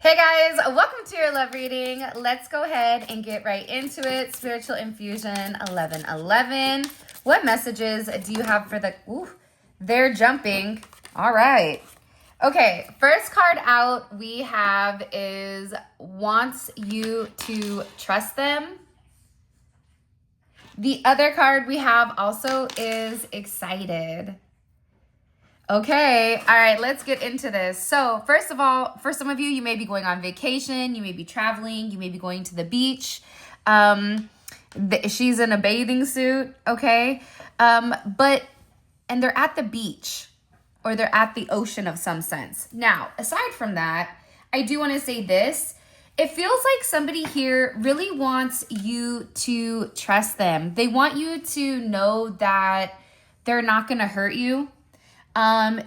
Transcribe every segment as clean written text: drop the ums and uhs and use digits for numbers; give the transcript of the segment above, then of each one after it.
Hey guys, welcome to your love reading. Let's go ahead and get right into it. Spiritual Infusion 1111. What messages do you have for the... Ooh, they're jumping. All right. Okay, first card out we have is wants you to trust them. The other card we have also is excited. Okay, all right, let's get into this. So first of all, for some of you, you may be going on vacation, you may be traveling, you may be going to the beach. She's in a bathing suit, okay? And they're at the beach or they're at the ocean of some sense. Now, aside from that, I do want to say this. It feels like somebody here really wants you to trust them. They want you to know that they're not going to hurt you.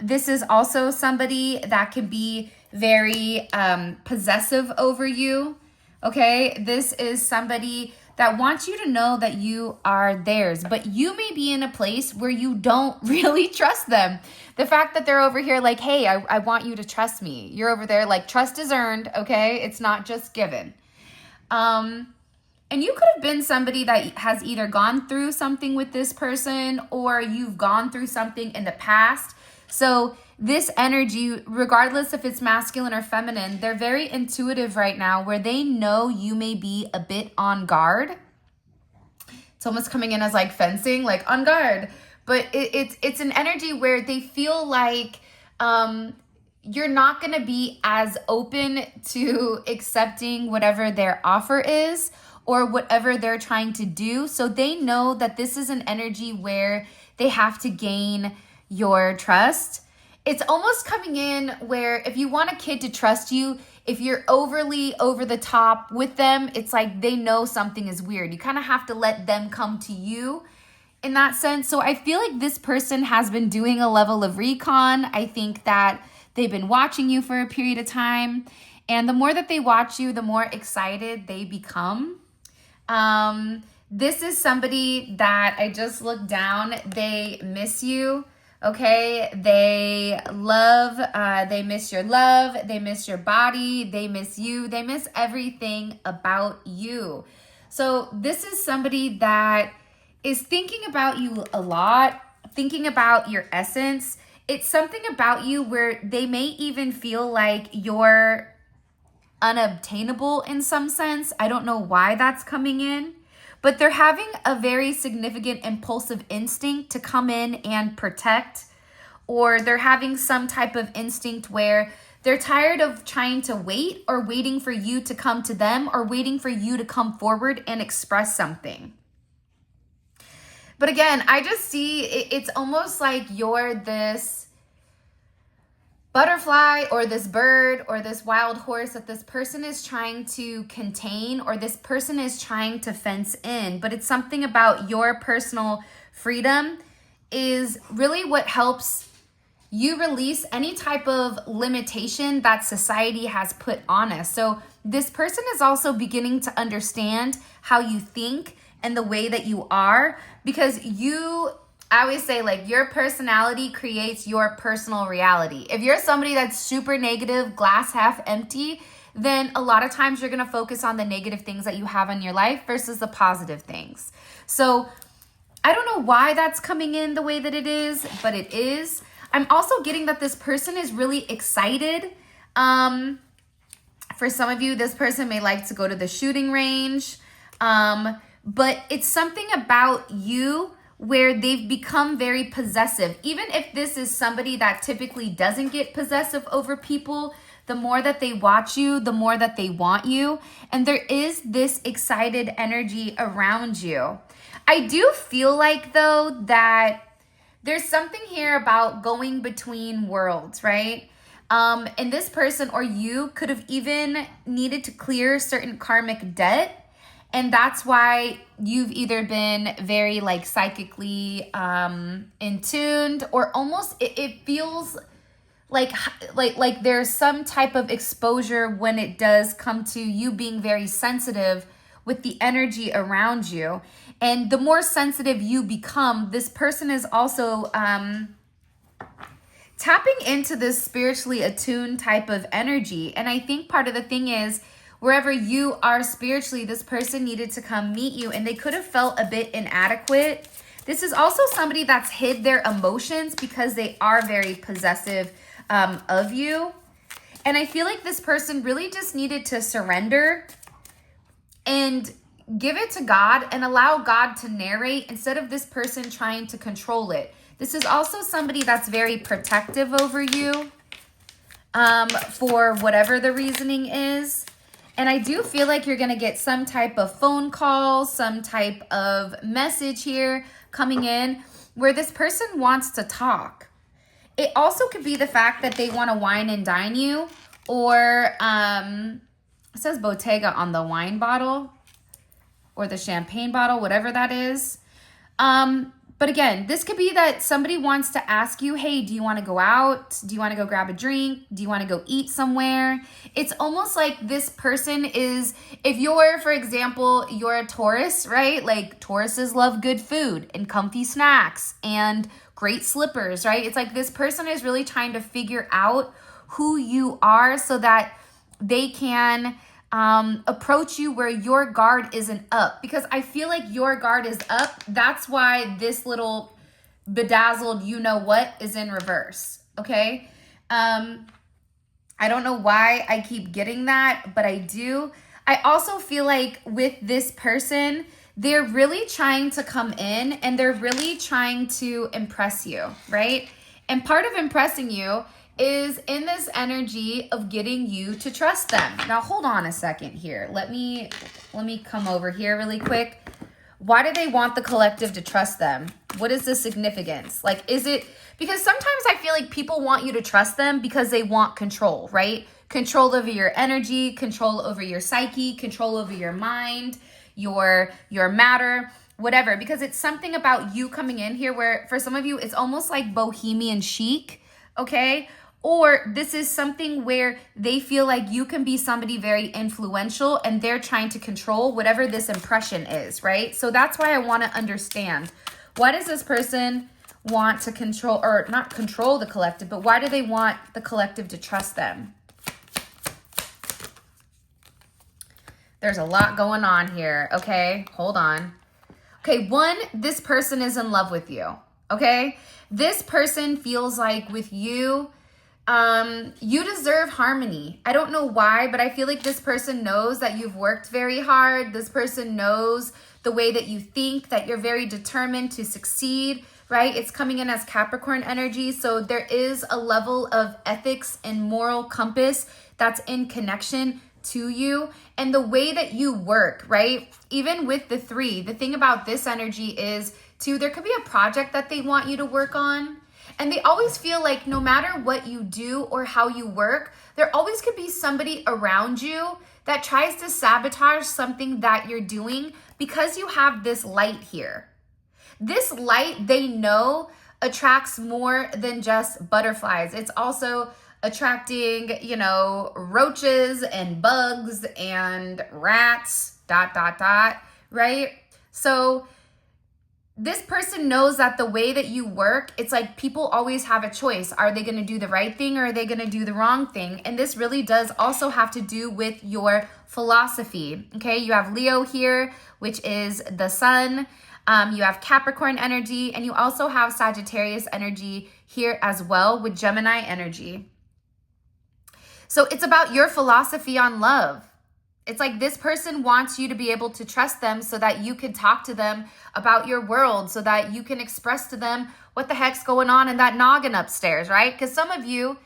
This is also somebody that can be very possessive over you, okay? This is somebody that wants you to know that you are theirs, but you may be in a place where you don't really trust them. The fact that they're over here like, hey, I want you to trust me. You're over there like, trust is earned, okay? It's not just given. And you could have been somebody that has either gone through something with this person or you've gone through something in the past. So this energy, regardless if it's masculine or feminine, they're very intuitive right now where they know you may be a bit on guard. It's almost coming in as like fencing, like on guard. But it's an energy where they feel like you're not going to be as open to accepting whatever their offer is or whatever they're trying to do. So they know that this is an energy where they have to gain your trust. It's almost coming in where if you want a kid to trust you, if you're overly over the top with them, it's like they know something is weird. You kind of have to let them come to you in that sense. So I feel like this person has been doing a level of recon. I think that they've been watching you for a period of time. And the more that they watch you, the more excited they become. This is somebody that I just looked down. They miss you. Okay, they miss your love, they miss your body, they miss you, they miss everything about you. So this is somebody that is thinking about you a lot, thinking about your essence. It's something about you where they may even feel like you're unobtainable in some sense. I don't know why that's coming in. But they're having a very significant impulsive instinct to come in and protect, or they're having some type of instinct where they're tired of trying to wait or waiting for you to come to them or waiting for you to come forward and express something. But again, I just see it's almost like you're this butterfly or this bird or this wild horse that this person is trying to contain or this person is trying to fence in. But it's something about your personal freedom is really what helps you release any type of limitation that society has put on us. So this person is also beginning to understand how you think and the way that you are, because I always say, like, your personality creates your personal reality. If you're somebody that's super negative, glass half empty, then a lot of times you're going to focus on the negative things that you have in your life versus the positive things. So I don't know why that's coming in the way that it is, but it is. I'm also getting that this person is really excited. For some of you, this person may like to go to the shooting range. But it's something about you where they've become very possessive. Even if this is somebody that typically doesn't get possessive over people, the more that they watch you, the more that they want you. And there is this excited energy around you. I do feel like, though, that there's something here about going between worlds, right? And this person or you could have even needed to clear certain karmic debt. And that's why you've either been very like psychically in tuned, or almost it feels like there's some type of exposure when it does come to you being very sensitive with the energy around you. And the more sensitive you become, this person is also tapping into this spiritually attuned type of energy. And I think part of the thing is, wherever you are spiritually, this person needed to come meet you and they could have felt a bit inadequate. This is also somebody that's hid their emotions because they are very possessive of you. And I feel like this person really just needed to surrender and give it to God and allow God to narrate instead of this person trying to control it. This is also somebody that's very protective over you for whatever the reasoning is. And I do feel like you're going to get some type of phone call, some type of message here coming in where this person wants to talk. It also could be the fact that they want to wine and dine you, or it says Bottega on the wine bottle or the champagne bottle, whatever that is. But again, this could be that somebody wants to ask you, hey, do you want to go out? Do you want to go grab a drink? Do you want to go eat somewhere? It's almost like this person is, if you're, for example, you're a Taurus, right? Like Tauruses love good food and comfy snacks and great slippers, right? It's like this person is really trying to figure out who you are so that they can approach you where your guard isn't up, because I feel like your guard is up. That's why this little bedazzled you know what is in reverse. Okay. I don't know why I keep getting that, but I do. I also feel like with this person, they're really trying to come in and they're really trying to impress you, right? And part of impressing you is in this energy of getting you to trust them. Now, hold on a second here. Let me come over here really quick. Why do they want the collective to trust them? What is the significance? Like, is it because sometimes I feel like people want you to trust them because they want control, right? Control over your energy, control over your psyche, control over your mind, your matter, whatever. Because it's something about you coming in here where for some of you, it's almost like bohemian chic, okay? Or this is something where they feel like you can be somebody very influential and they're trying to control whatever this impression is, right? So that's why I want to understand, why does this person want to control, or not control the collective, but why do they want the collective to trust them? There's a lot going on here, okay? Hold on. Okay, one, this person is in love with you, okay? This person feels like with you, you deserve harmony. I don't know why, but I feel like this person knows that you've worked very hard. This person knows the way that you think, that you're very determined to succeed, right? It's coming in as Capricorn energy. So there is a level of ethics and moral compass that's in connection to you and the way that you work, right? Even with the 3, the thing about this energy is too, there could be a project that they want you to work on. And they always feel like no matter what you do or how you work, there always could be somebody around you that tries to sabotage something that you're doing because you have this light here. This light, they know, attracts more than just butterflies. It's also attracting, roaches and bugs and rats, ... right? So this person knows that the way that you work, it's like people always have a choice. Are they going to do the right thing or are they going to do the wrong thing? And this really does also have to do with your philosophy. Okay, you have Leo here, which is the sun. You have Capricorn energy, and you also have Sagittarius energy here as well with Gemini energy. So it's about your philosophy on love. It's like this person wants you to be able to trust them so that you can talk to them about your world, so that you can express to them what the heck's going on in that noggin upstairs, right? Because some of you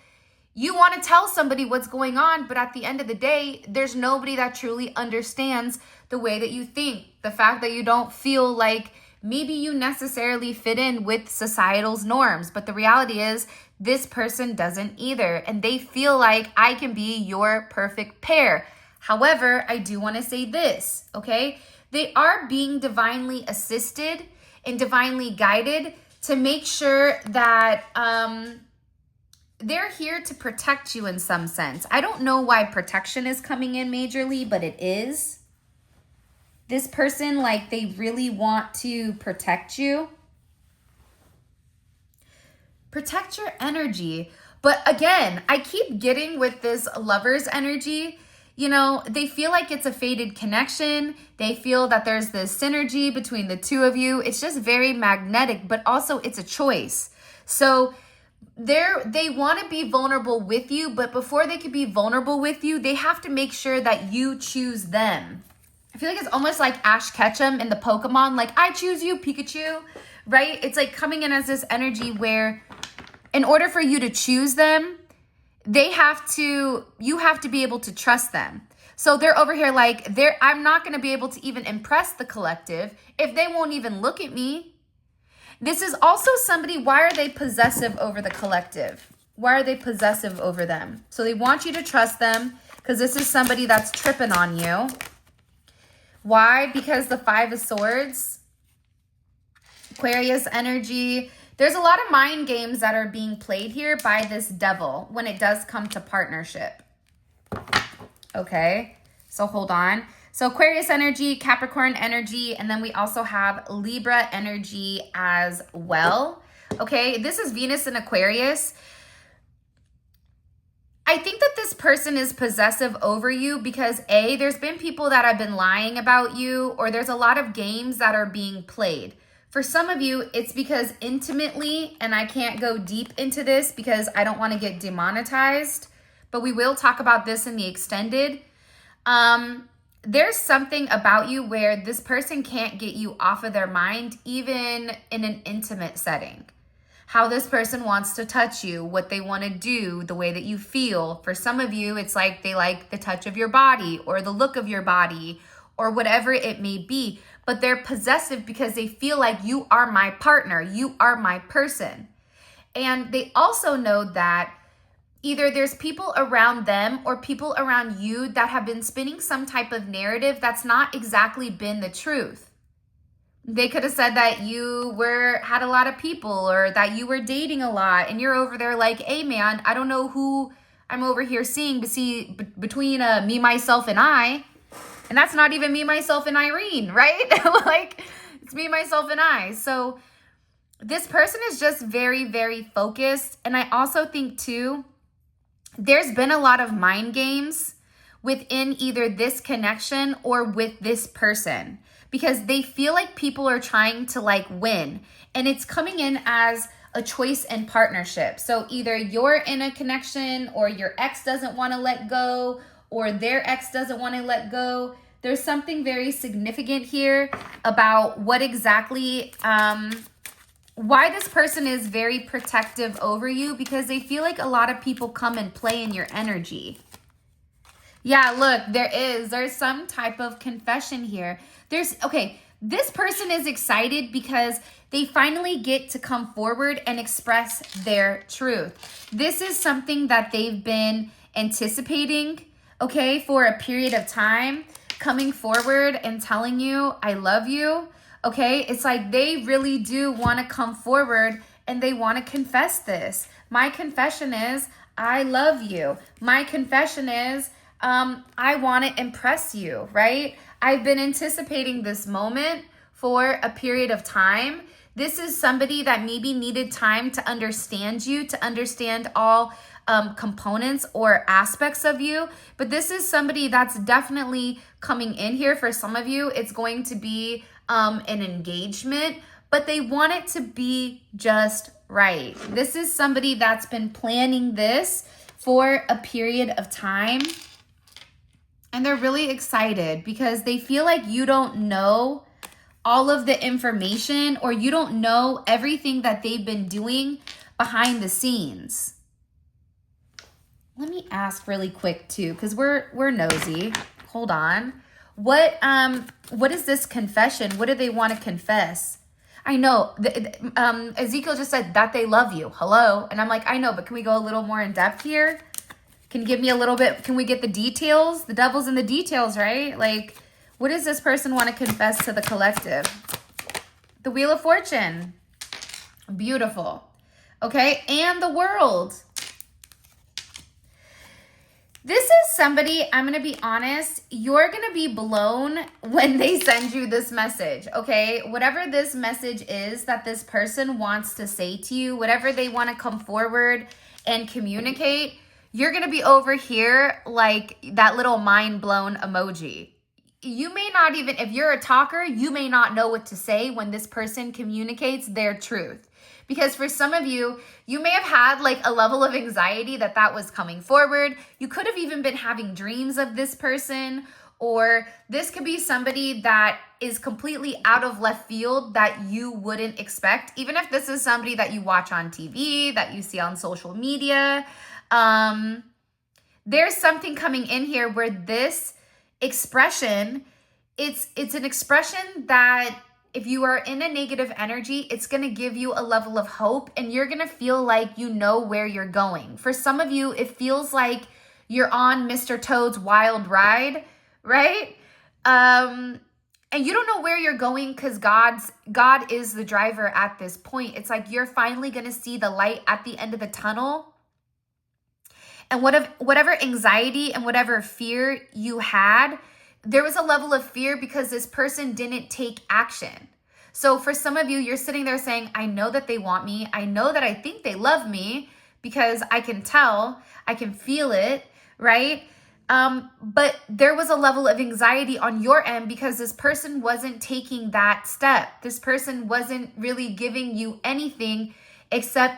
want to tell somebody what's going on, but at the end of the day, there's nobody that truly understands the way that you think. The fact that you don't feel like maybe you necessarily fit in with societal's norms, but the reality is this person doesn't either. And they feel like I can be your perfect pair. However, I do want to say this, okay? They are being divinely assisted and divinely guided to make sure that they're here to protect you in some sense. I don't know why protection is coming in majorly, but it is. This person, like, they really want to protect you. Protect your energy. But again, I keep getting with this lover's energy. You know, they feel like it's a fated connection. They feel that there's this synergy between the two of you. It's just very magnetic, but also it's a choice. So they want to be vulnerable with you, but before they can be vulnerable with you, they have to make sure that you choose them. I feel like it's almost like Ash Ketchum in the Pokemon, like, I choose you, Pikachu, right? It's like coming in as this energy where in order for you to choose them, you have to be able to trust them. So they're over here like, I'm not going to be able to even impress the collective if they won't even look at me. This is also somebody, why are they possessive over the collective? Why are they possessive over them? So they want you to trust them because this is somebody that's tripping on you. Why? Because the 5 of Swords, Aquarius energy. There's a lot of mind games that are being played here by this devil when it does come to partnership. Okay, so hold on. So Aquarius energy, Capricorn energy, and then we also have Libra energy as well. Okay, this is Venus in Aquarius. I think that this person is possessive over you because A, there's been people that have been lying about you, or there's a lot of games that are being played. For some of you, it's because intimately, and I can't go deep into this because I don't want to get demonetized, but we will talk about this in the extended. There's something about you where this person can't get you off of their mind, even in an intimate setting. How this person wants to touch you, what they want to do, the way that you feel. For some of you, it's like they like the touch of your body or the look of your body or whatever it may be. But they're possessive because they feel like you are my partner, you are my person. And they also know that either there's people around them or people around you that have been spinning some type of narrative that's not exactly been the truth. They could have said that you had a lot of people or that you were dating a lot and you're over there like, hey man, I don't know who I'm over here seeing between me, myself, and I. And that's not even me, myself, and Irene, right? Like, it's me, myself, and I. So this person is just very, very focused. And I also think, too, there's been a lot of mind games within either this connection or with this person because they feel like people are trying to, like, win. And it's coming in as a choice and partnership. So either you're in a connection or your ex doesn't want to let go or their ex doesn't want to let go. There's something very significant here about what exactly, why this person is very protective over you because they feel like a lot of people come and play in your energy. Yeah, look, there's some type of confession here. This person is excited because they finally get to come forward and express their truth. This is something that they've been anticipating, okay, for a period of time, coming forward and telling you, I love you, okay? It's like they really do want to come forward and they want to confess this. My confession is, I love you. My confession is, I want to impress you, right? I've been anticipating this moment for a period of time. This is somebody that maybe needed time to understand you, to understand all components or aspects of you. But this is somebody that's definitely coming in here. For some of you, it's going to be an engagement, but they want it to be just right. This is somebody that's been planning this for a period of time. And they're really excited because they feel like you don't know all of the information or you don't know everything that they've been doing behind the scenes. Let me ask really quick too, because we're nosy. Hold on. What is this confession? What do they want to confess? I know Ezekiel just said that they love you. Hello. And I'm like, I know, but can we go a little more in depth here? Can you give me a little bit? Can we get the details? The devil's in the details, right? Like, what does this person want to confess to the collective? The Wheel of Fortune. Beautiful. Okay. And the World. This is somebody, I'm going to be honest, you're going to be blown when they send you this message, okay? Whatever this message is that this person wants to say to you, whatever they want to come forward and communicate, you're going to be over here like that little mind blown emoji. You may not even, if you're a talker, you may not know what to say when this person communicates their truth. Because for some of you, you may have had like a level of anxiety that was coming forward. You could have even been having dreams of this person, or this could be somebody that is completely out of left field that you wouldn't expect. Even if this is somebody that you watch on TV, that you see on social media, there's something coming in here where this expression, it's an expression that if you are in a negative energy, it's going to give you a level of hope and you're going to feel like you know where you're going. For some of you, it feels like you're on Mr. Toad's wild ride, right? And you don't know where you're going because God is the driver at this point. It's like you're finally going to see the light at the end of the tunnel. And whatever anxiety and whatever fear you had, there was a level of fear because this person didn't take action. So for some of you, you're sitting there saying, I know that they want me. I know that I think they love me because I can tell, I can feel it, right? But there was a level of anxiety on your end because this person wasn't taking that step. This person wasn't really giving you anything except,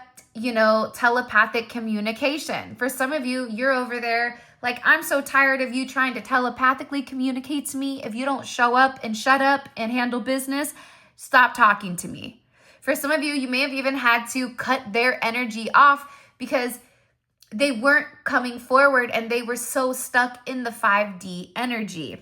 telepathic communication. For some of you, you're over there like, I'm so tired of you trying to telepathically communicate to me. If you don't show up and shut up and handle business, stop talking to me. For some of you, you may have even had to cut their energy off because they weren't coming forward and they were so stuck in the 5D energy.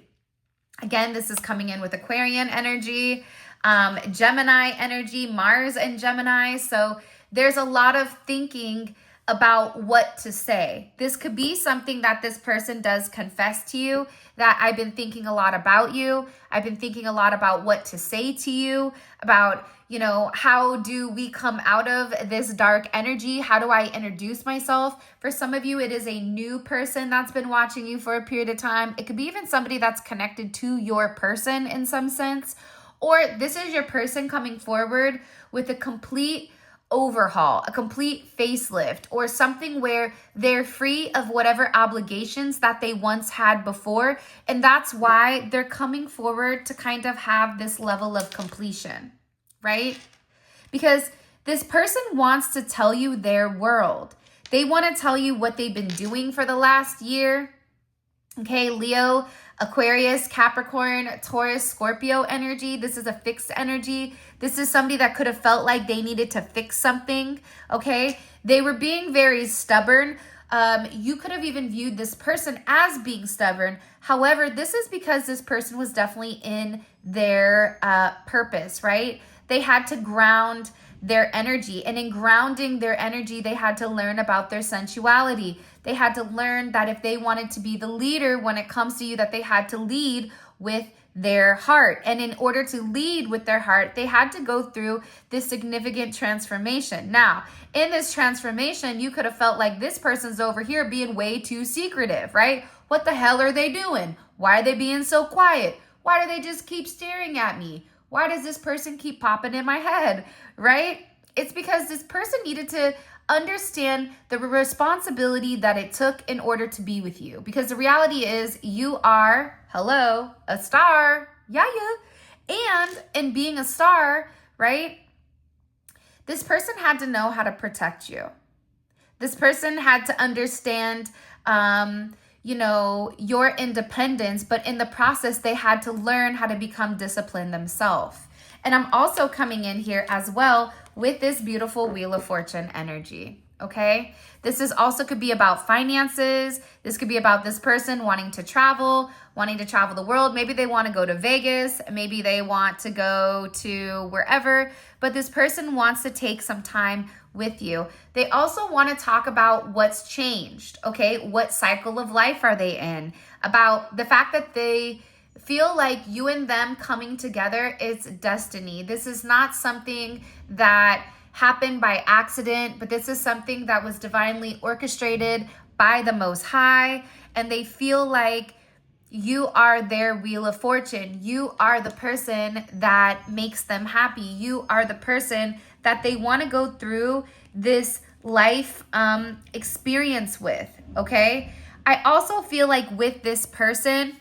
Again, this is coming in with Aquarian energy, Gemini energy, Mars and Gemini. So there's a lot of thinking about what to say. This could be something that this person does confess to you, that I've been thinking a lot about you. I've been thinking a lot about what to say to you, about, how do we come out of this dark energy? How do I introduce myself? For some of you, it is a new person that's been watching you for a period of time. It could be even somebody that's connected to your person in some sense, or this is your person coming forward with a complete overhaul, a complete facelift, or something where they're free of whatever obligations that they once had before. And that's why they're coming forward to kind of have this level of completion, right? Because this person wants to tell you their world. They want to tell you what they've been doing for the last year. Okay, Leo, Aquarius, Capricorn, Taurus, Scorpio energy. This is a fixed energy. This is somebody that could have felt like they needed to fix something, okay? They were being very stubborn. You could have even viewed this person as being stubborn. However, this is because this person was definitely in their purpose, right? They had to ground their energy. And in grounding their energy, they had to learn about their sensuality. They had to learn that if they wanted to be the leader when it comes to you, that they had to lead with their heart. And in order to lead with their heart, they had to go through this significant transformation. Now, in this transformation, you could have felt like this person's over here being way too secretive, right? What the hell are they doing? Why are they being so quiet? Why do they just keep staring at me? Why does this person keep popping in my head, right? It's because this person needed to understand the responsibility that it took in order to be with you. Because the reality is you are, a star. Yeah. And in being a star, right? This person had to know how to protect you. This person had to understand, your independence, but in the process, they had to learn how to become disciplined themselves. And I'm also coming in here as well with this beautiful Wheel of Fortune energy, okay? This is also could be about finances. This could be about this person wanting to travel the world. Maybe they want to go to Vegas. Maybe they want to go to wherever. But this person wants to take some time with you. They also want to talk about what's changed, okay? What cycle of life are they in? About the fact that they feel like you and them coming together is destiny. This is not something that happened by accident, but this is something that was divinely orchestrated by the Most High. and they feel like you are their wheel of fortune. You are the person that makes them happy. You are the person that they want to go through this life experience with, okay? I also feel like with this person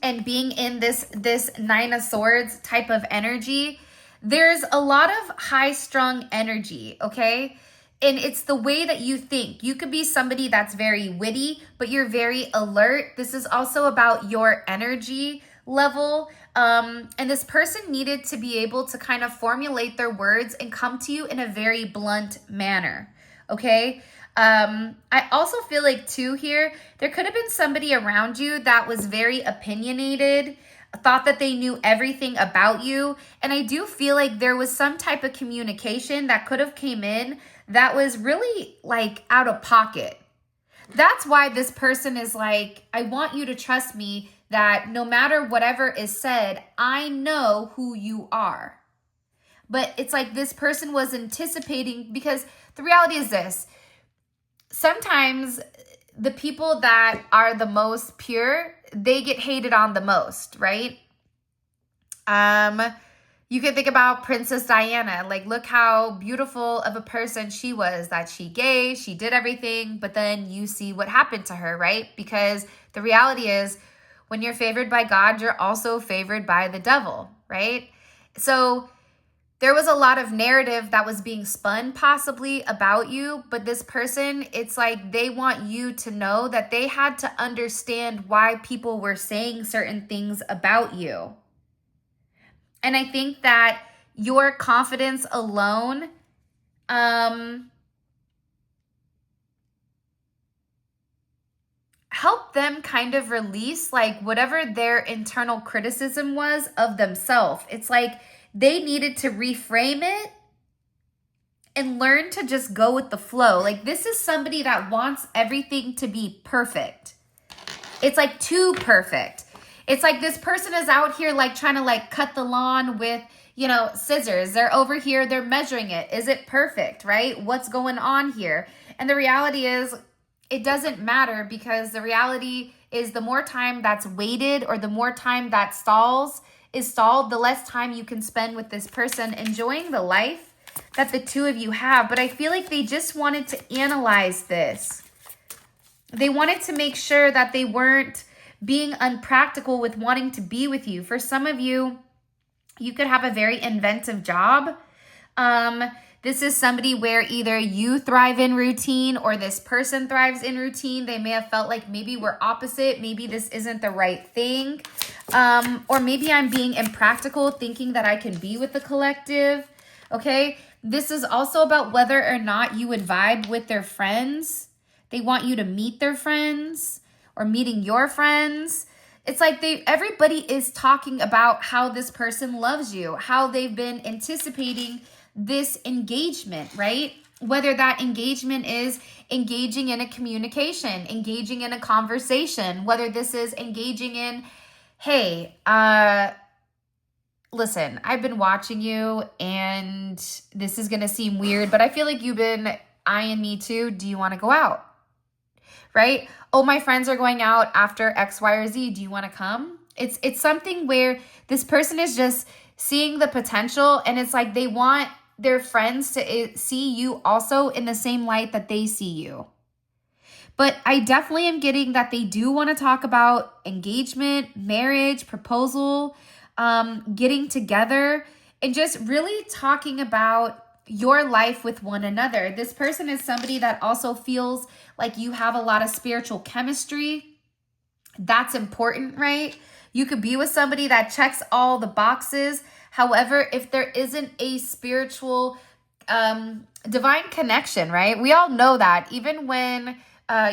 and being in this Nine of Swords type of energy, there's a lot of high-strung energy, okay? And it's the way that you think. You could be somebody that's very witty, but you're very alert. This is also about your energy level. And this person needed to be able to kind of formulate their words and come to you in a very blunt manner, okay? I also feel like too here, there could have been somebody around you that was very opinionated, thought that they knew everything about you. And I do feel like there was some type of communication that could have came in that was really like out of pocket. That's why this person is like, I want you to trust me that no matter whatever is said, I know who you are. But it's like this person was anticipating, because the reality is this. Sometimes the people that are the most pure, they get hated on the most, right? You can think about Princess Diana. Like, look how beautiful of a person she was, that she gave, she did everything, but then you see what happened to her, right? Because the reality is, when you're favored by God, you're also favored by the devil, right? So there was a lot of narrative that was being spun possibly about you, but this person, it's like they want you to know that they had to understand why people were saying certain things about you. And I think that your confidence alone, helped them kind of release like whatever their internal criticism was of themselves. It's like they needed to reframe it and learn to just go with the flow. Like, this is somebody that wants everything to be perfect. It's like too perfect. It's like this person is out here like trying to like cut the lawn with, scissors. They're over here, they're measuring it. Is it perfect, right? What's going on here? And the reality is, it doesn't matter, because the reality is the more time that's waited or the more time that is stalled, the less time you can spend with this person enjoying the life that the two of you have. But I feel like they just wanted to analyze this. They wanted to make sure that they weren't being unpractical with wanting to be with you. For some of you, you could have a very inventive job. This is somebody where either you thrive in routine or this person thrives in routine. They may have felt like maybe we're opposite. Maybe this isn't the right thing. Or maybe I'm being impractical thinking that I can be with the collective. Okay. This is also about whether or not you would vibe with their friends. They want you to meet their friends or meeting your friends. It's like everybody is talking about how this person loves you, how they've been anticipating this engagement, right? Whether that engagement is engaging in a communication, engaging in a conversation, whether this is engaging in, hey, listen, I've been watching you and this is going to seem weird, but I feel like you've been eyeing me too. Do you want to go out? Right? Oh, my friends are going out after X, Y, or Z. Do you want to come? It's something where this person is just seeing the potential, and it's like they want their friends to see you also in the same light that they see you. But I definitely am getting that they do want to talk about engagement, marriage, proposal, getting together, and just really talking about your life with one another. This person is somebody that also feels like you have a lot of spiritual chemistry. That's important, right? You could be with somebody that checks all the boxes. However, if there isn't a spiritual, divine connection, right? We all know that even when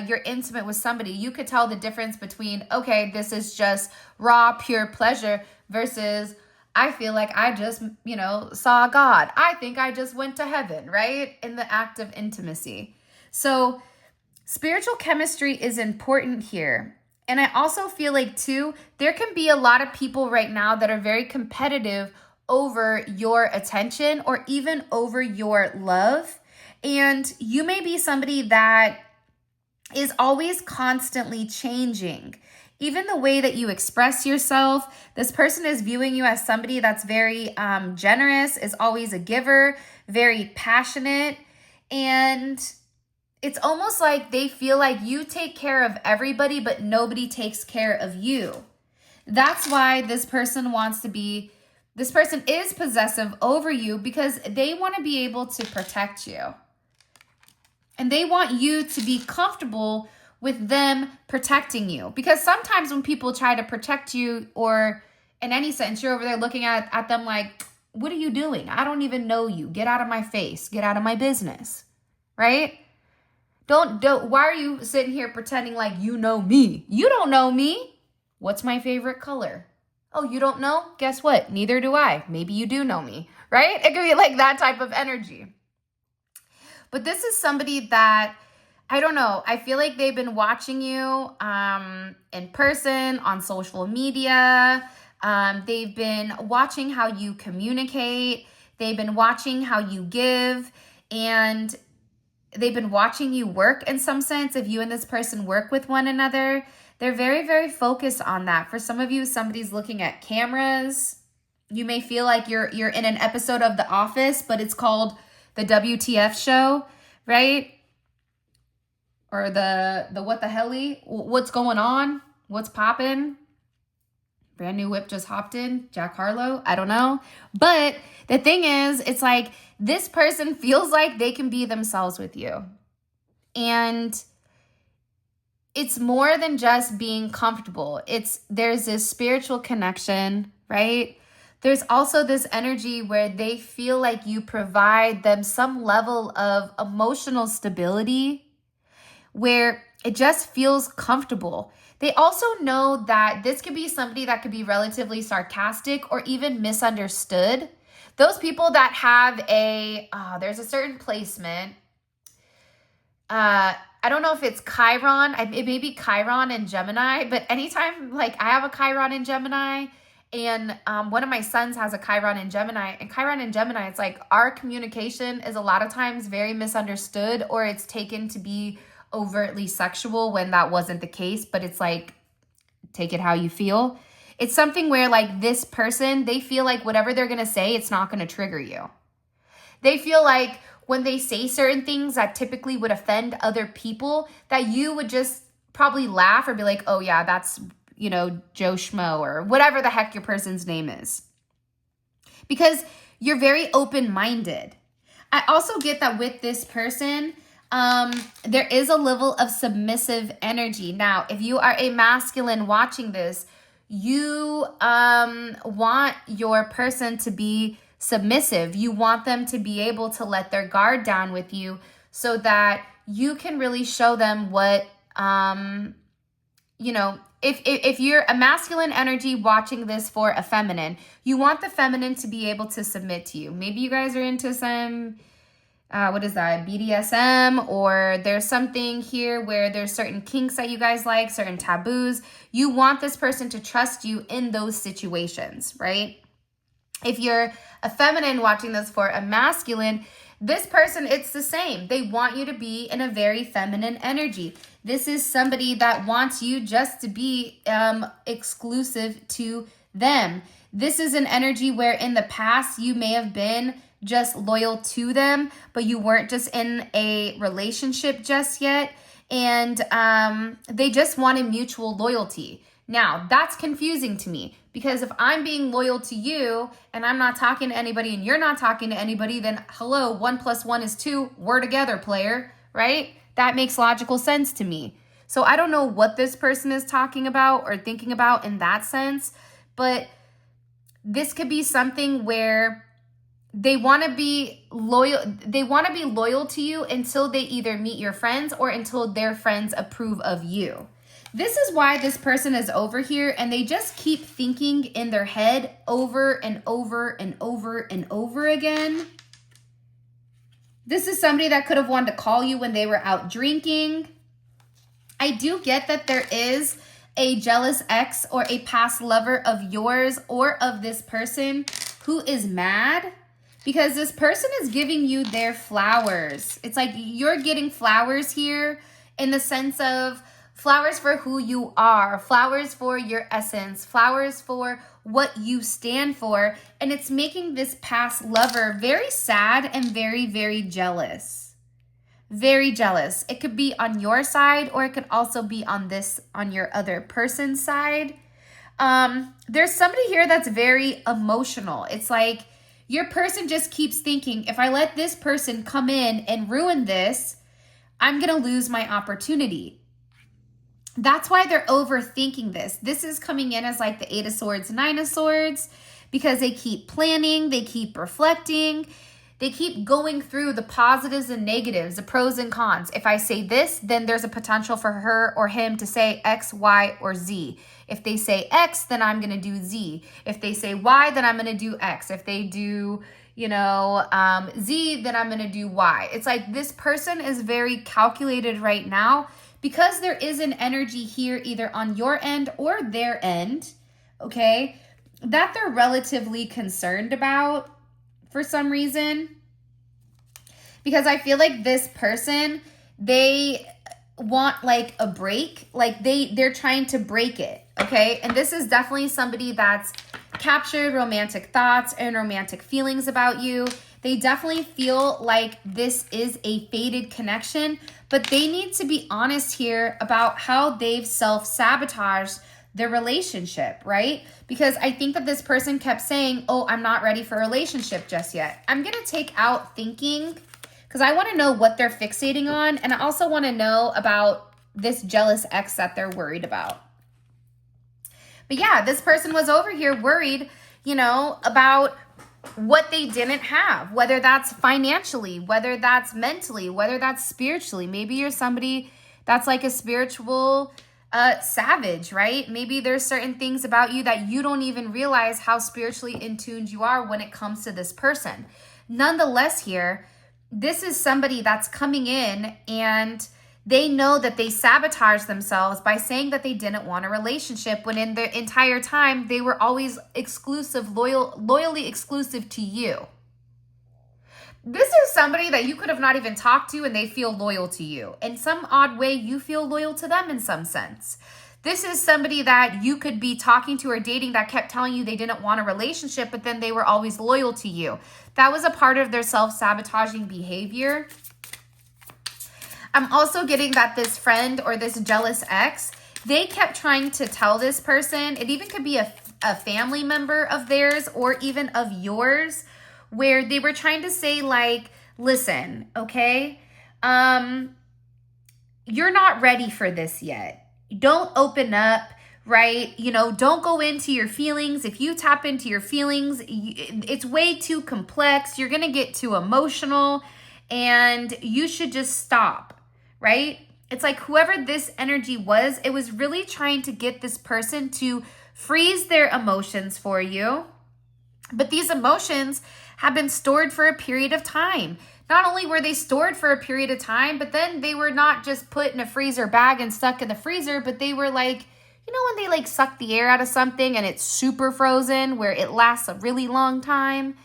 you're intimate with somebody, you could tell the difference between, okay, this is just raw, pure pleasure versus I feel like I just, saw God. I think I just went to heaven, right? In the act of intimacy. So spiritual chemistry is important here. And I also feel like too, there can be a lot of people right now that are very competitive over your attention or even over your love. And you may be somebody that is always constantly changing. Even the way that you express yourself, this person is viewing you as somebody that's very generous, is always a giver, very passionate. And it's almost like they feel like you take care of everybody, but nobody takes care of you. That's why this person is possessive over you, because they want to be able to protect you. And they want you to be comfortable with them protecting you. Because sometimes when people try to protect you, or in any sense, you're over there looking at them like, what are you doing? I don't even know you. Get out of my face. Get out of my business. Right? Don't, why are you sitting here pretending like you know me? You don't know me. What's my favorite color? Oh, you don't know? Guess what? Neither do I. Maybe you do know me, right? It could be like that type of energy. But this is somebody that, I don't know, I feel like they've been watching you in person, on social media. They've been watching how you communicate. They've been watching how you give. And they've been watching you work in some sense. If you and this person work with one another, they're very, very focused on that. For some of you, somebody's looking at cameras. You may feel like you're in an episode of The Office, but it's called the WTF show, right? Or the what the helly? What's going on? What's poppin'? Brand new whip just hopped in. Jack Harlow? I don't know. But the thing is, it's like this person feels like they can be themselves with you. And it's more than just being comfortable. There's this spiritual connection, right? There's also this energy where they feel like you provide them some level of emotional stability, where it just feels comfortable. They also know that this could be somebody that could be relatively sarcastic or even misunderstood. Those people that have there's a certain placement. I don't know if it's Chiron. It may be Chiron and Gemini, but anytime, like, I have a Chiron in Gemini, and one of my sons has a Chiron in Gemini. And Chiron in Gemini, it's like our communication is a lot of times very misunderstood, or it's taken to be overtly sexual when that wasn't the case. But it's like, take it how you feel. It's something where, like, this person, they feel like whatever they're going to say, it's not going to trigger you. They feel like when they say certain things that typically would offend other people, that you would just probably laugh or be like, oh yeah, that's, Joe Schmo, or whatever the heck your person's name is. Because you're very open-minded. I also get that with this person, there is a level of submissive energy. Now, if you are a masculine watching this, you want your person to be submissive. You want them to be able to let their guard down with you, so that you can really show them what, if you're a masculine energy watching this for a feminine, you want the feminine to be able to submit to you. Maybe you guys are into some, BDSM, or there's something here where there's certain kinks that you guys like, certain taboos. You want this person to trust you in those situations, right? If you're a feminine watching this for a masculine, this person, it's the same. They want you to be in a very feminine energy. This is somebody that wants you just to be exclusive to them. This is an energy where in the past you may have been just loyal to them, but you weren't just in a relationship just yet. And they just wanted mutual loyalty. Now, that's confusing to me, because if I'm being loyal to you and I'm not talking to anybody and you're not talking to anybody, then hello, 1 + 1 is 2. We're together, player, right? That makes logical sense to me. So I don't know what this person is talking about or thinking about in that sense, but this could be something where they want to be loyal. They want to be loyal to you until they either meet your friends or until their friends approve of you. This is why this person is over here, and they just keep thinking in their head over and over and over and over again. This is somebody that could have wanted to call you when they were out drinking. I do get that there is a jealous ex or a past lover of yours or of this person who is mad, because this person is giving you their flowers. It's like you're getting flowers here, in the sense of flowers for who you are, flowers for your essence, flowers for what you stand for. And it's making this past lover very sad and very, very jealous. Very jealous. It could be on your side, or it could also be on your other person's side. There's somebody here that's very emotional. It's like your person just keeps thinking, if I let this person come in and ruin this, I'm going to lose my opportunity. That's why they're overthinking this. This is coming in as like the 8 of Swords, 9 of Swords, because they keep planning, they keep reflecting, they keep going through the positives and negatives, the pros and cons. If I say this, then there's a potential for her or him to say X, Y, or Z. If they say X, then I'm going to do Z. If they say Y, then I'm going to do X. If they do, Z, then I'm going to do Y. It's like this person is very calculated right now because there is an energy here either on your end or their end, okay, that they're relatively concerned about for some reason. Because I feel like this person, they want like a break, like they're trying to break it, okay? And this is definitely somebody that's captured romantic thoughts and romantic feelings about you. They definitely feel like this is a fated connection, but they need to be honest here about how they've self-sabotaged their relationship, right? Because I think that this person kept saying, oh, I'm not ready for a relationship just yet. I'm going to take out thinking because I want to know what they're fixating on. And I also want to know about this jealous ex that they're worried about. But yeah, this person was over here worried, about what they didn't have, whether that's financially, whether that's mentally, whether that's spiritually. Maybe you're somebody that's like a spiritual savage, right? Maybe there's certain things about you that you don't even realize how spiritually in tune you are when it comes to this person. Nonetheless, here, this is somebody that's coming in and they know that they sabotaged themselves by saying that they didn't want a relationship when in the entire time they were always loyally exclusive to you. This is somebody that you could have not even talked to and they feel loyal to you. In some odd way, you feel loyal to them in some sense. This is somebody that you could be talking to or dating that kept telling you they didn't want a relationship, but then they were always loyal to you. That was a part of their self-sabotaging behavior. I'm also getting that this friend or this jealous ex, they kept trying to tell this person, it even could be a family member of theirs or even of yours, where they were trying to say like, listen, okay, you're not ready for this yet. Don't open up, right? Don't go into your feelings. If you tap into your feelings, it's way too complex. You're going to get too emotional and you should just stop, right? It's like whoever this energy was, it was really trying to get this person to freeze their emotions for you. But these emotions have been stored for a period of time. Not only were they stored for a period of time, but then they were not just put in a freezer bag and stuck in the freezer, but they were like, when they like suck the air out of something and it's super frozen where it lasts a really long time.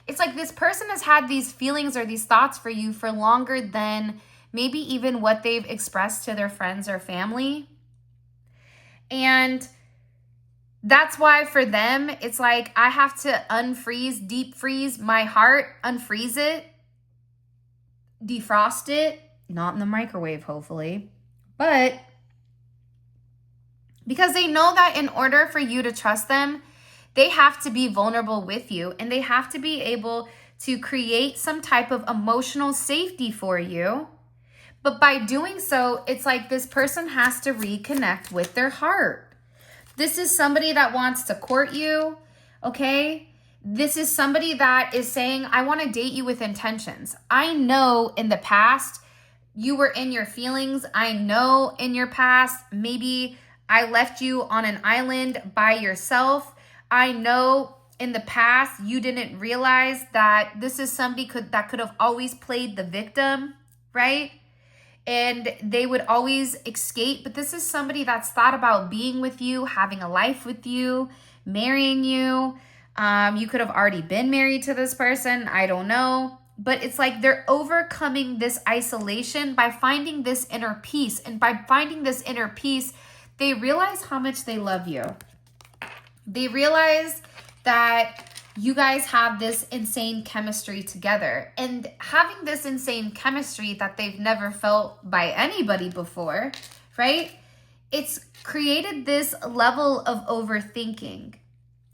It's like this person has had these feelings or these thoughts for you for longer than maybe even what they've expressed to their friends or family. And that's why for them, it's like I have to unfreeze, deep freeze my heart, unfreeze it, defrost it, not in the microwave, hopefully, but because they know that in order for you to trust them, they have to be vulnerable with you and they have to be able to create some type of emotional safety for you. But by doing so, it's like this person has to reconnect with their heart. This is somebody that wants to court you, okay? This is somebody that is saying, I want to date you with intentions. I know in the past you were in your feelings. I know in your past, maybe I left you on an island by yourself. I know in the past you didn't realize that this is somebody that could have always played the victim, right? And they would always escape. But this is somebody that's thought about being with you, having a life with you, marrying you. You could have already been married to this person. I don't know. but it's like they're overcoming this isolation by finding this inner peace. And by finding this inner peace, they realize how much they love you. They realize that you guys have this insane chemistry together. And having this insane chemistry that they've never felt by anybody before, right? It's created this level of overthinking,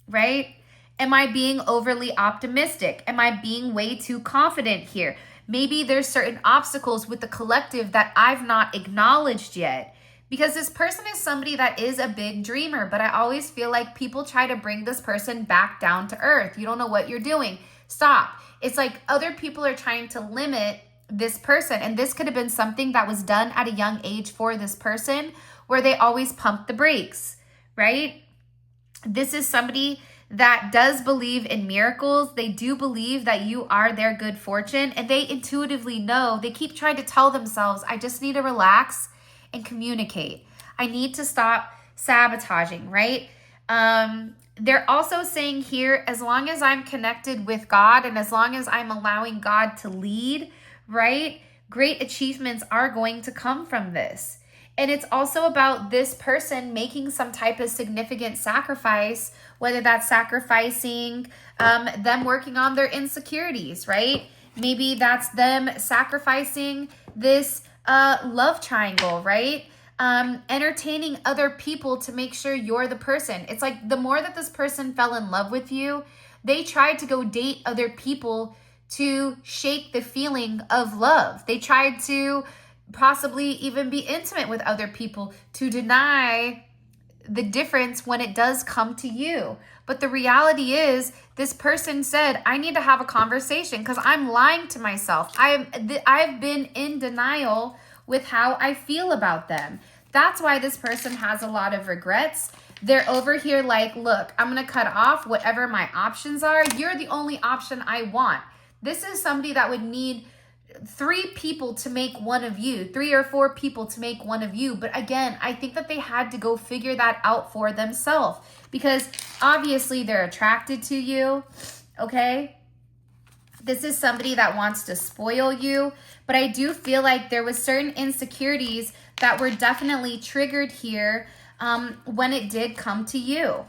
right? Am I being overly optimistic? Am I being way too confident here? Maybe there's certain obstacles with the collective that I've not acknowledged yet. Because this person is somebody that is a big dreamer, but I always feel like people try to bring this person back down to earth. You don't know what you're doing. Stop. It's like other people are trying to limit this person. And this could have been something that was done at a young age for this person, where they always pump the brakes, right? This is somebody that does believe in miracles. They do believe that you are their good fortune, and they intuitively know. They keep trying to tell themselves, I just need to relax and communicate. I need to stop sabotaging, right? They're also saying here, as long as I'm connected with God and as long as I'm allowing God to lead, right? Great achievements are going to come from this. And it's also about this person making some type of significant sacrifice, whether that's sacrificing them working on their insecurities, right? Maybe that's them sacrificing this love triangle, right? Entertaining other people to make sure you're the person. It's like the more that this person fell in love with you, they tried to go date other people to shake the feeling of love. They tried to possibly even be intimate with other people to deny the difference when it does come to you. But the reality is, this person said, I need to have a conversation because I'm lying to myself. I've been in denial with how I feel about them. That's why this person has a lot of regrets. They're over here like, look, I'm going to cut off whatever my options are. You're the only option I want. This is somebody that would need 3 people to make one of you, 3 or 4 people to make one of you. But again, I think that they had to go figure that out for themselves, because obviously they're attracted to you, okay? This is somebody that wants to spoil you, but I do feel like there was certain insecurities that were definitely triggered here when it did come to you.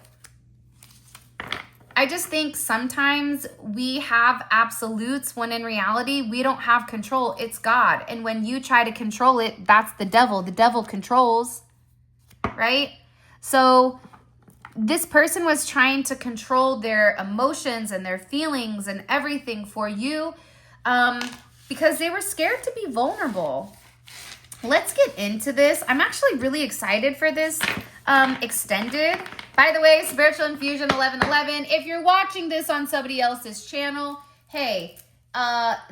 I just think sometimes we have absolutes when in reality we don't have control. It's God. And when you try to control it, that's the devil. The devil controls, right? So this person was trying to control their emotions and their feelings and everything for you because they were scared to be vulnerable. Let's get into this. I'm actually really excited for this extended. By the way, Spiritual Infusion 1111. If you're watching this on somebody else's channel, hey,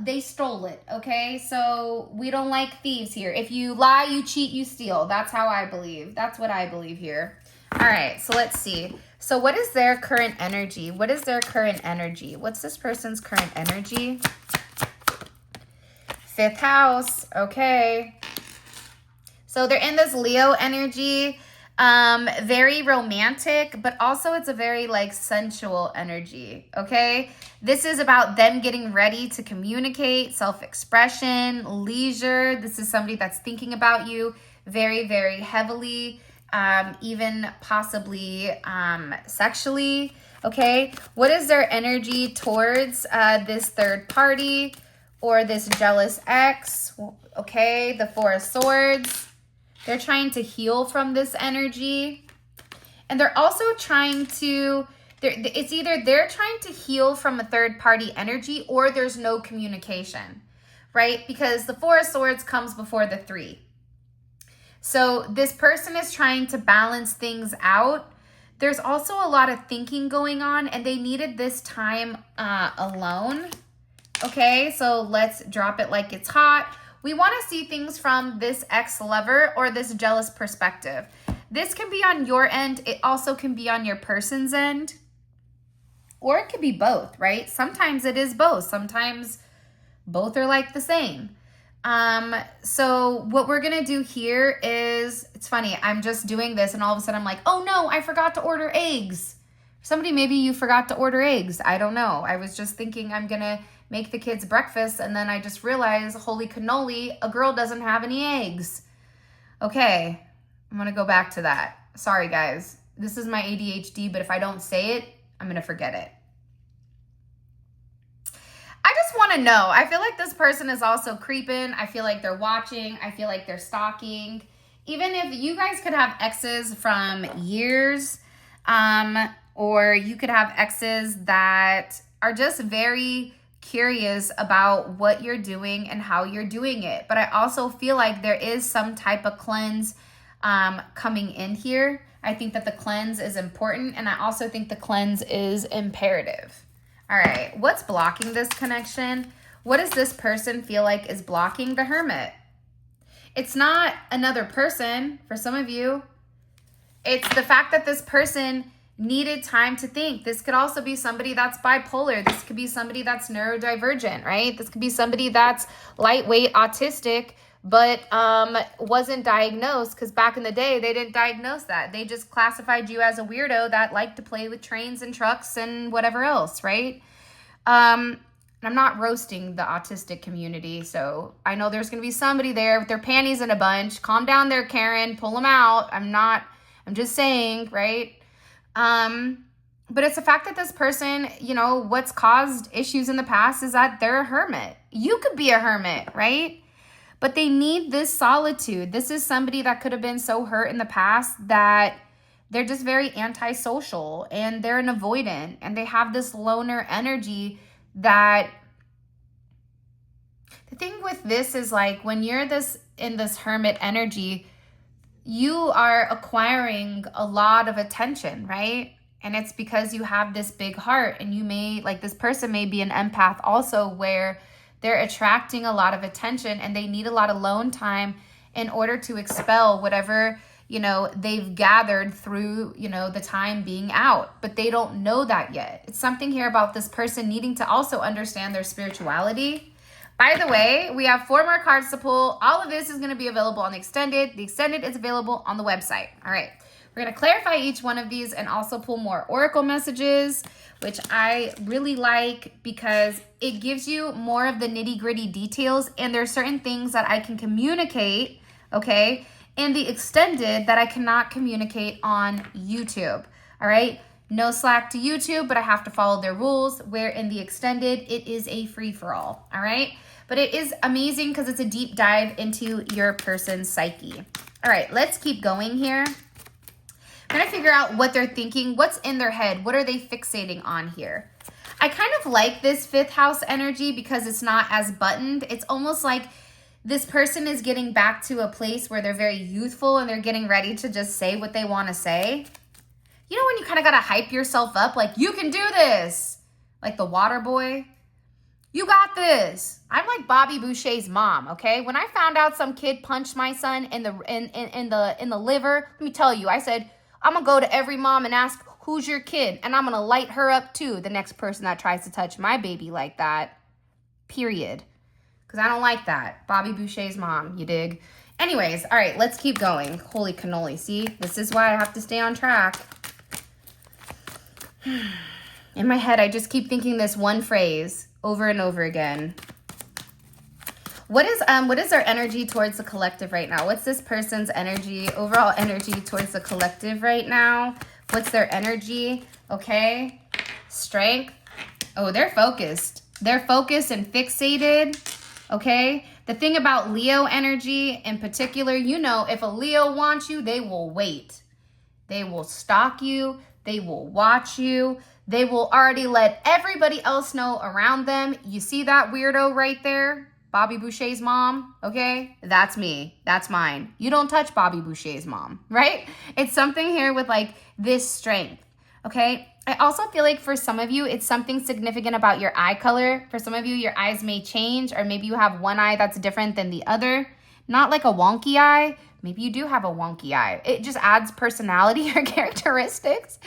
they stole it, okay? So we don't like thieves here. If you lie, you cheat, you steal. That's how I believe. That's what I believe here. All right, so let's see. So what is their current energy? What is their current energy? What's this person's current energy? 5th house, okay. So they're in this Leo energy. Very romantic, but also it's a very like sensual energy, okay? This is about them getting ready to communicate, self-expression, leisure. This is somebody that's thinking about you very, very heavily, even possibly sexually, okay? What is their energy towards this third party or this jealous ex, okay? The 4 of Swords. They're trying to heal from this energy. And they're also trying to, it's either they're trying to heal from a third party energy or there's no communication, right? Because the 4 of Swords comes before the 3. So this person is trying to balance things out. There's also a lot of thinking going on and they needed this time alone. Okay, so let's drop it like it's hot. We want to see things from this ex-lover or this jealous perspective. This can be on your end. It also can be on your person's end. Or it could be both, right? Sometimes it is both. Sometimes both are like the same. So what we're going to do here is, it's funny, I'm just doing this and all of a sudden I'm like, oh no, I forgot to order eggs. Somebody, maybe you forgot to order eggs. I don't know. I was just thinking I'm going to make the kids breakfast, and then I just realized, holy cannoli, a girl doesn't have any eggs. Okay, I'm gonna go back to that. Sorry guys, this is my ADHD, but if I don't say it, I'm gonna forget it. I just wanna know, I feel like this person is also creeping. I feel like they're watching. I feel like they're stalking. Even if you guys could have exes from years, or you could have exes that are just very curious about what you're doing and how you're doing it. But I also feel like there is some type of cleanse coming in here. I think that the cleanse is important, and I also think the cleanse is imperative. All right, what's blocking this connection? What does this person feel like is blocking the Hermit? It's not another person for some of you. It's the fact that this person needed time to think. This could also be somebody that's bipolar. This could be somebody that's neurodivergent, right? This could be somebody that's lightweight autistic, but wasn't diagnosed, because back in the day, they didn't diagnose that. They just classified you as a weirdo that liked to play with trains and trucks and whatever else, right? I'm not roasting the autistic community, so I know there's going to be somebody there with their panties in a bunch. Calm down there, Karen. Pull them out. I'm just saying, right? But it's the fact that this person, you know, what's caused issues in the past is that they're a hermit. You could be a hermit, right? But they need this solitude. This is somebody that could have been so hurt in the past that they're just very antisocial, and they're an avoidant, and they have this loner energy. That the thing with this is, like, when you're in this hermit energy, you are acquiring a lot of attention, right? And it's because you have this big heart, and you may, like, this person may be an empath also, where they're attracting a lot of attention and they need a lot of alone time in order to expel whatever, you know, they've gathered through, you know, the time being out, but they don't know that yet. It's something here about this person needing to also understand their spirituality. By the way, we have 4 more cards to pull. All of this is going to be available on the extended. The extended is available on the website. All right. We're going to clarify each one of these and also pull more oracle messages, which I really like because it gives you more of the nitty-gritty details, and there are certain things that I can communicate, okay, in the extended that I cannot communicate on YouTube. All right. No slack to YouTube, but I have to follow their rules, where in the extended, it is a free-for-all. All right. But it is amazing because it's a deep dive into your person's psyche. All right. Let's keep going here. I'm going to figure out what they're thinking. What's in their head? What are they fixating on here? I kind of like this 5th house energy because it's not as buttoned. It's almost like this person is getting back to a place where they're very youthful and they're getting ready to just say what they want to say. You know when you kind of got to hype yourself up, like, you can do this. Like the water boy. You got this. I'm like Bobby Boucher's mom, okay? When I found out some kid punched my son in the liver, let me tell you, I said, I'm going to go to every mom and ask, who's your kid? And I'm going to light her up too, the next person that tries to touch my baby like that. Period. Because I don't like that. Bobby Boucher's mom, you dig? Anyways, all right, let's keep going. Holy cannoli. See, this is why I have to stay on track. In my head, I just keep thinking this one phrase over and over again. What is their energy towards the collective right now? What's this person's energy, overall energy towards the collective right now? What's their energy? Okay. Strength. Oh, they're focused. They're focused and fixated. Okay. The thing about Leo energy in particular, you know, if a Leo wants you, they will wait. They will stalk you. They will watch you. They will already let everybody else know around them. You see that weirdo right there? Bobby Boucher's mom, okay? That's me. That's mine. You don't touch Bobby Boucher's mom, right? It's something here with like this strength, okay? I also feel like for some of you, it's something significant about your eye color. For some of you, your eyes may change, or maybe you have one eye that's different than the other. Not like a wonky eye. Maybe you do have a wonky eye. It just adds personality or characteristics.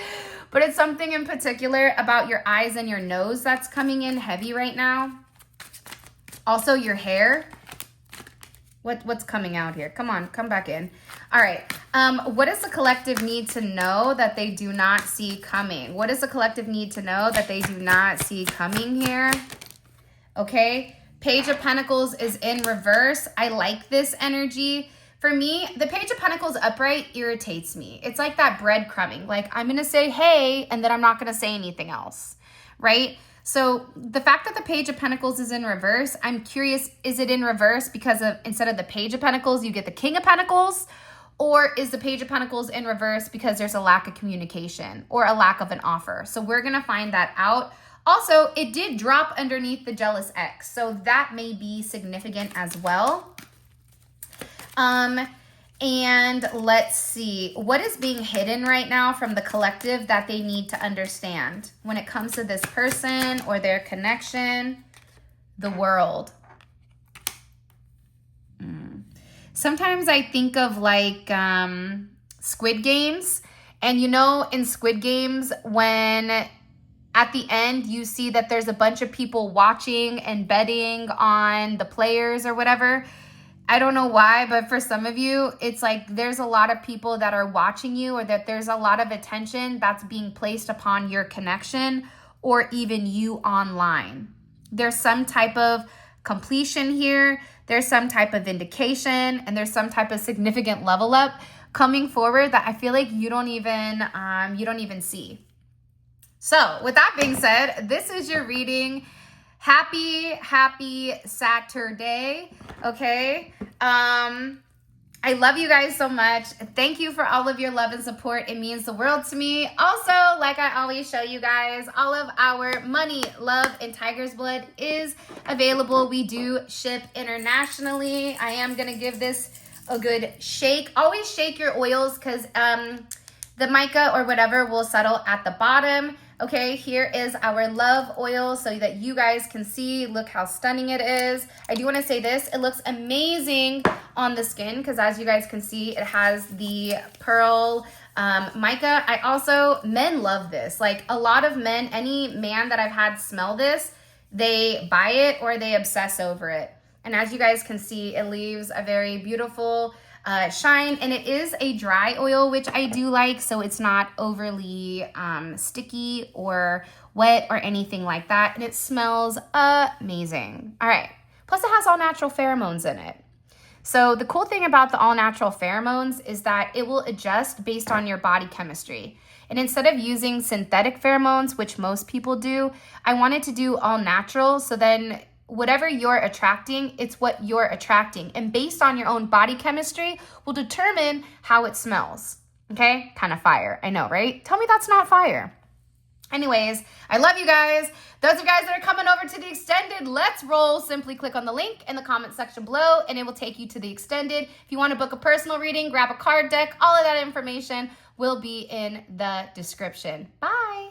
But it's something in particular about your eyes and your nose that's coming in heavy right now. Also, your hair. What's coming out here? Come on, come back in. All right. What does the collective need to know that they do not see coming? What does the collective need to know that they do not see coming here? okay? Page of Pentacles is in reverse. I like this energy. For me, the Page of Pentacles upright irritates me. It's like that breadcrumbing. Like, I'm going to say, hey, and then I'm not going to say anything else, right? So the fact that the Page of Pentacles is in reverse, I'm curious, is it in reverse because of instead of the Page of Pentacles, you get the King of Pentacles? Or is the Page of Pentacles in reverse because there's a lack of communication or a lack of an offer? So we're going to find that out. Also, it did drop underneath the jealous ex, so that may be significant as well. And let's see, what is being hidden right now from the collective that they need to understand when it comes to this person or their connection? The World. Sometimes I think of like Squid Games, and you know, in Squid Games, when at the end you see that there's a bunch of people watching and betting on the players or whatever. I don't know why, but for some of you, it's like there's a lot of people that are watching you, or that there's a lot of attention that's being placed upon your connection or even you online. There's some type of completion here. There's some type of vindication, and there's some type of significant level up coming forward that I feel like you don't even see. So with that being said, this is your reading. Happy Saturday. Okay. I love you guys so much. Thank you for all of your love and support. It means the world to me. Also, like I always show you guys, all of our money, love, and tiger's blood is available. We do ship internationally. I am going to give this a good shake. Always shake your oils because the mica or whatever will settle at the bottom. Okay, here is our love oil so that you guys can see. Look how stunning it is. I do want to say this. It looks amazing on the skin because as you guys can see, it has the pearl mica. Men love this. Like a lot of men, any man that I've had smell this, they buy it or they obsess over it. And as you guys can see, it leaves a very beautiful shine, and it is a dry oil, which I do like, so it's not overly sticky or wet or anything like that, and it smells amazing. All right, plus it has all natural pheromones in it. So the cool thing about the all natural pheromones is that it will adjust based on your body chemistry. And instead of using synthetic pheromones, which most people do, I wanted to do all natural, so then whatever you're attracting, it's what you're attracting. And based on your own body chemistry will determine how it smells. Okay? Kind of fire. I know, right? Tell me that's not fire. Anyways, I love you guys. Those of you guys that are coming over to the extended, let's roll. Simply click on the link in the comment section below and it will take you to the extended. If you want to book a personal reading, grab a card deck. All of that information will be in the description. Bye.